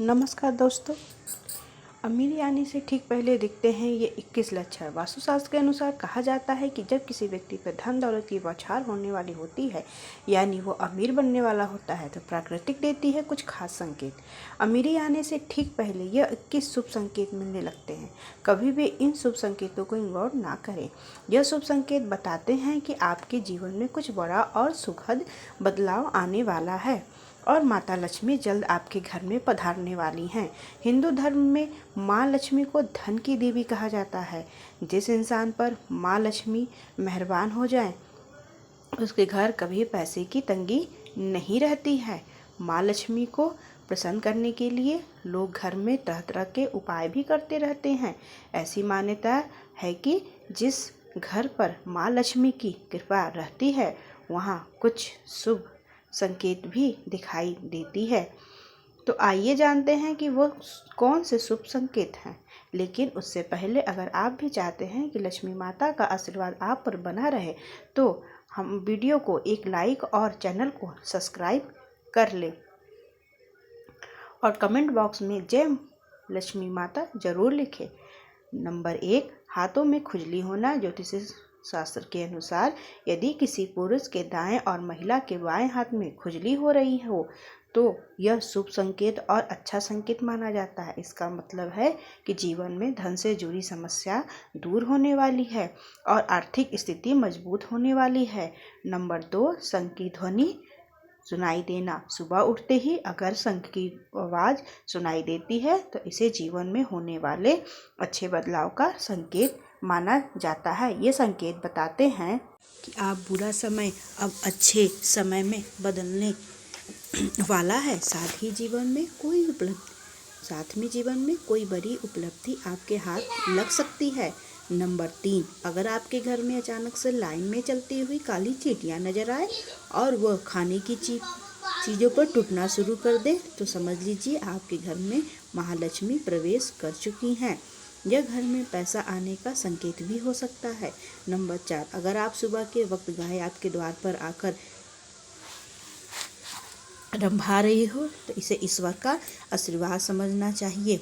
नमस्कार दोस्तों। अमीरी आने से ठीक पहले दिखते हैं ये 21 लक्षण। वास्तुशास्त्र के अनुसार कहा जाता है कि जब किसी व्यक्ति पर धन दौलत की बौछार होने वाली होती है, यानी वो अमीर बनने वाला होता है, तो प्राकृतिक देती है कुछ खास संकेत। अमीरी आने से ठीक पहले यह 21 शुभ संकेत मिलने लगते हैं। कभी भी इन शुभ संकेतों को इग्नोर ना करें। यह शुभ संकेत बताते हैं कि आपके जीवन में कुछ बड़ा और सुखद बदलाव आने वाला है और माता लक्ष्मी जल्द आपके घर में पधारने वाली हैं। हिंदू धर्म में माँ लक्ष्मी को धन की देवी कहा जाता है। जिस इंसान पर माँ लक्ष्मी मेहरबान हो जाए, उसके घर कभी पैसे की तंगी नहीं रहती है। माँ लक्ष्मी को प्रसन्न करने के लिए लोग घर में तरह तरह के उपाय भी करते रहते हैं। ऐसी मान्यता है कि जिस घर पर माँ लक्ष्मी की कृपा रहती है, वहाँ कुछ शुभ संकेत भी दिखाई देती है। तो आइए जानते हैं कि वो कौन से शुभ संकेत हैं। लेकिन उससे पहले अगर आप भी चाहते हैं कि लक्ष्मी माता का आशीर्वाद आप पर बना रहे, तो हम वीडियो को एक लाइक और चैनल को सब्सक्राइब कर लें और कमेंट बॉक्स में जय लक्ष्मी माता जरूर लिखें। नंबर 1, हाथों में खुजली होना। ज्योतिष शास्त्र के अनुसार यदि किसी पुरुष के दाएं और महिला के बाएं हाथ में खुजली हो रही हो, तो यह शुभ संकेत और अच्छा संकेत माना जाता है। इसका मतलब है कि जीवन में धन से जुड़ी समस्या दूर होने वाली है और आर्थिक स्थिति मजबूत होने वाली है। नंबर 2, शंख की ध्वनि सुनाई देना। सुबह उठते ही अगर शंख की आवाज़ सुनाई देती है, तो इसे जीवन में होने वाले अच्छे बदलाव का संकेत माना जाता है। ये संकेत बताते हैं कि आप बुरा समय अब अच्छे समय में बदलने वाला है। साथ में जीवन में कोई बड़ी उपलब्धि आपके हाथ लग सकती है। नंबर 3, अगर आपके घर में अचानक से लाइन में चलती हुई काली चींटियां नजर आए और वह खाने की चीज़ों पर टूटना शुरू कर दे, तो समझ लीजिए आपके घर में महालक्ष्मी प्रवेश कर चुकी हैं। यह घर में पैसा आने का संकेत भी हो सकता है। नंबर 4, अगर आप सुबह के वक्त गाय आपके द्वार पर आकर रंभा रही हो, तो इसे ईश्वर का आशीर्वाद समझना चाहिए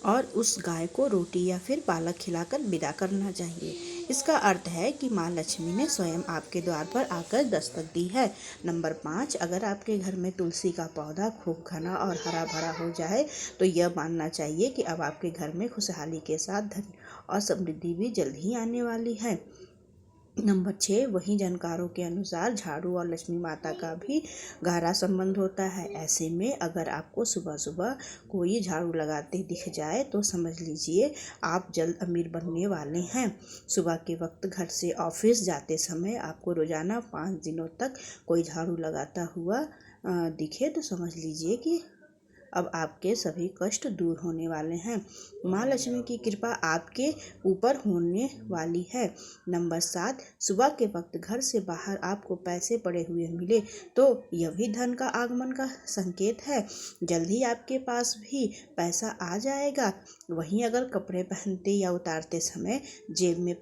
और उस गाय को रोटी या फिर पालक खिलाकर विदा करना चाहिए। इसका अर्थ है कि माँ लक्ष्मी ने स्वयं आपके द्वार पर आकर दस्तक दी है। नंबर 5, अगर आपके घर में तुलसी का पौधा खूब घना और हरा भरा हो जाए, तो यह मानना चाहिए कि अब आपके घर में खुशहाली के साथ धन और समृद्धि भी जल्द ही आने वाली है। नंबर 6, वहीं जानकारों के अनुसार झाड़ू और लक्ष्मी माता का भी गहरा संबंध होता है। ऐसे में अगर आपको सुबह सुबह कोई झाड़ू लगाते दिख जाए, तो समझ लीजिए आप जल्द अमीर बनने वाले हैं। सुबह के वक्त घर से ऑफिस जाते समय आपको रोजाना 5 दिनों तक कोई झाड़ू लगाता हुआ दिखे, तो समझ लीजिए कि अब आपके सभी कष्ट दूर होने वाले हैं। माँ लक्ष्मी की कृपा आपके ऊपर होने वाली है। नंबर 7, सुबह के वक्त घर से बाहर आपको पैसे पड़े हुए मिले, तो यह भी धन का आगमन का संकेत है। जल्द ही आपके पास भी पैसा आ जाएगा। वहीं अगर कपड़े पहनते या उतारते समय जेब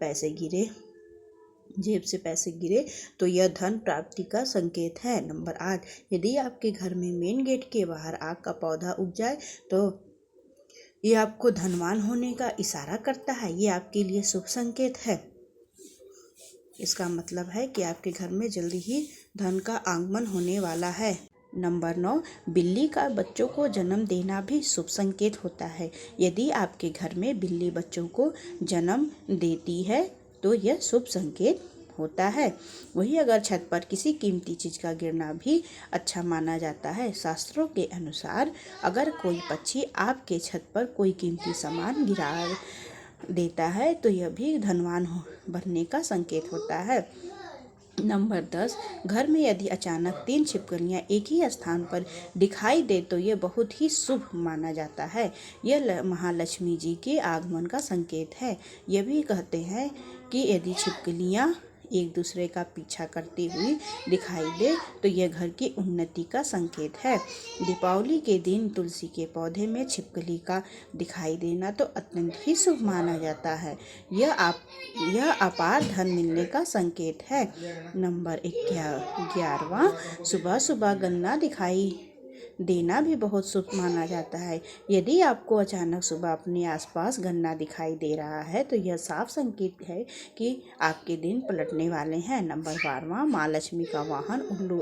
से पैसे गिरे, तो यह धन प्राप्ति का संकेत है। नंबर 8, यदि आपके घर में मेन गेट के बाहर आग का पौधा उग जाए, तो ये आपको धनवान होने का इशारा करता है। ये आपके लिए शुभ संकेत है। इसका मतलब है कि आपके घर में जल्दी ही धन का आगमन होने वाला है। नंबर 9, बिल्ली का बच्चों को जन्म देना भी शुभ संकेत होता है। यदि आपके घर में बिल्ली बच्चों को जन्म देती है, तो यह शुभ संकेत होता है। वही अगर छत पर किसी कीमती चीज का गिरना भी अच्छा माना जाता है। शास्त्रों के अनुसार अगर कोई पक्षी आपके छत पर कोई कीमती सामान गिरा देता है, तो यह भी धनवान बनने का संकेत होता है। नंबर 10, घर में यदि अचानक 3 छिपकलियां एक ही स्थान पर दिखाई दे, तो ये बहुत ही शुभ माना जाता है। यह महालक्ष्मी जी के आगमन का संकेत है। यह भी कहते हैं कि यदि छिपकलियां एक दूसरे का पीछा करती हुई दिखाई दे, तो यह घर की उन्नति का संकेत है। दीपावली के दिन तुलसी के पौधे में छिपकली का दिखाई देना तो अत्यंत ही शुभ माना जाता है। यह अपार धन मिलने का संकेत है। नंबर 11वां, सुबह सुबह गन्ना दिखाई देना भी बहुत शुभ माना जाता है। यदि आपको अचानक सुबह अपने आसपास गन्ना दिखाई दे रहा है तो यह साफ संकेत है कि आपके दिन पलटने वाले हैं। नंबर 12वां, माँ लक्ष्मी का वाहन उल्लू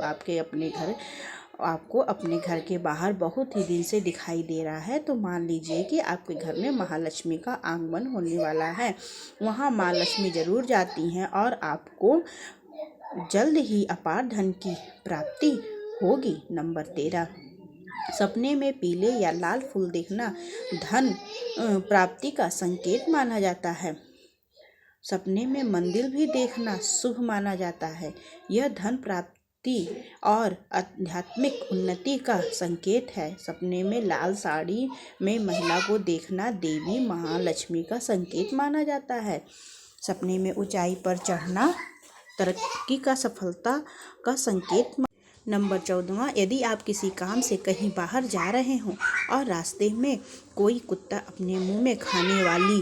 आपको अपने घर के बाहर बहुत ही दिन से दिखाई दे रहा है तो मान लीजिए कि आपके घर में महालक्ष्मी का आगमन होने वाला है। वहाँ माँ लक्ष्मी जरूर जाती हैं और आपको जल्द ही अपार धन की प्राप्ति होगी। नंबर 13, सपने में पीले या लाल फूल देखना धन प्राप्ति का संकेत माना जाता है। सपने में मंदिर भी देखना शुभ माना जाता है। यह धन प्राप्ति और आध्यात्मिक उन्नति का संकेत है। सपने में लाल साड़ी में महिला को देखना देवी महालक्ष्मी का संकेत माना जाता है। सपने में ऊंचाई पर चढ़ना तरक्की का सफलता का संकेत। नंबर 14वां, यदि आप किसी काम से कहीं बाहर जा रहे हों और रास्ते में कोई कुत्ता अपने मुंह में खाने वाली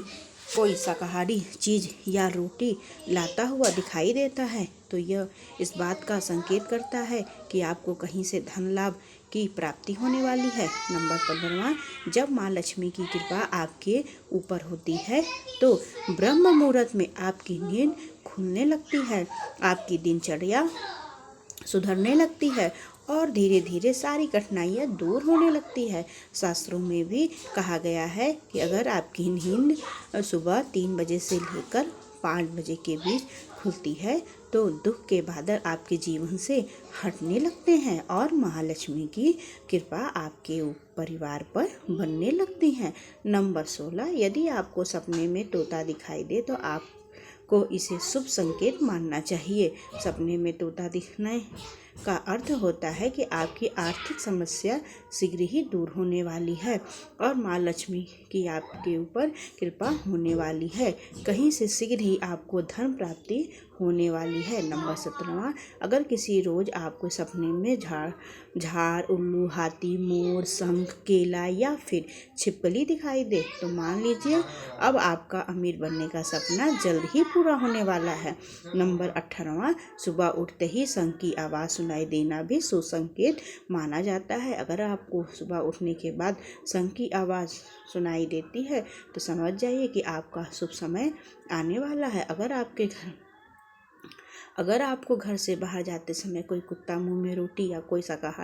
कोई शाकाहारी चीज़ या रोटी लाता हुआ दिखाई देता है तो यह इस बात का संकेत करता है कि आपको कहीं से धन लाभ की प्राप्ति होने वाली है। नंबर 15वां, जब माँ लक्ष्मी की कृपा आपके ऊपर होती है तो ब्रह्म मुहूर्त में आपकी नींद खुलने लगती है, आपकी दिनचर्या सुधरने लगती है और धीरे धीरे सारी कठिनाइयाँ दूर होने लगती है। शास्त्रों में भी कहा गया है कि अगर आपकी नींद सुबह 3 बजे से लेकर 5 बजे के बीच खुलती है तो दुख के बादल आपके जीवन से हटने लगते हैं और महालक्ष्मी की कृपा आपके परिवार पर बनने लगती है। नंबर 16, यदि आपको सपने में तोता दिखाई दे तो आपको इसे शुभ संकेत मानना चाहिए। सपने में तोता दिखने का अर्थ होता है कि आपकी आर्थिक समस्या शीघ्र ही दूर होने वाली है और माँ लक्ष्मी की आपके ऊपर कृपा होने वाली है। कहीं से शीघ्र ही आपको धन प्राप्ति होने वाली है। नंबर 17वां, अगर किसी रोज आपको सपने में झाड़, उल्लू, हाथी, मोर, शंख, केला या फिर छिपकली दिखाई दे तो मान लीजिए अब आपका अमीर बनने का सपना जल्द ही पूरा होने वाला है। नंबर 18वां, सुबह उठते ही शंख की आवाज़ सुनाई देना भी शुभ संकेत माना जाता है। अगर आपको सुबह उठने के बाद शंख की आवाज़ सुनाई देती है तो समझ जाइए कि आपका शुभ समय आने वाला है। अगर आपको घर से बाहर जाते समय कोई कुत्ता मुंह में रोटी या कोई शाकाहारी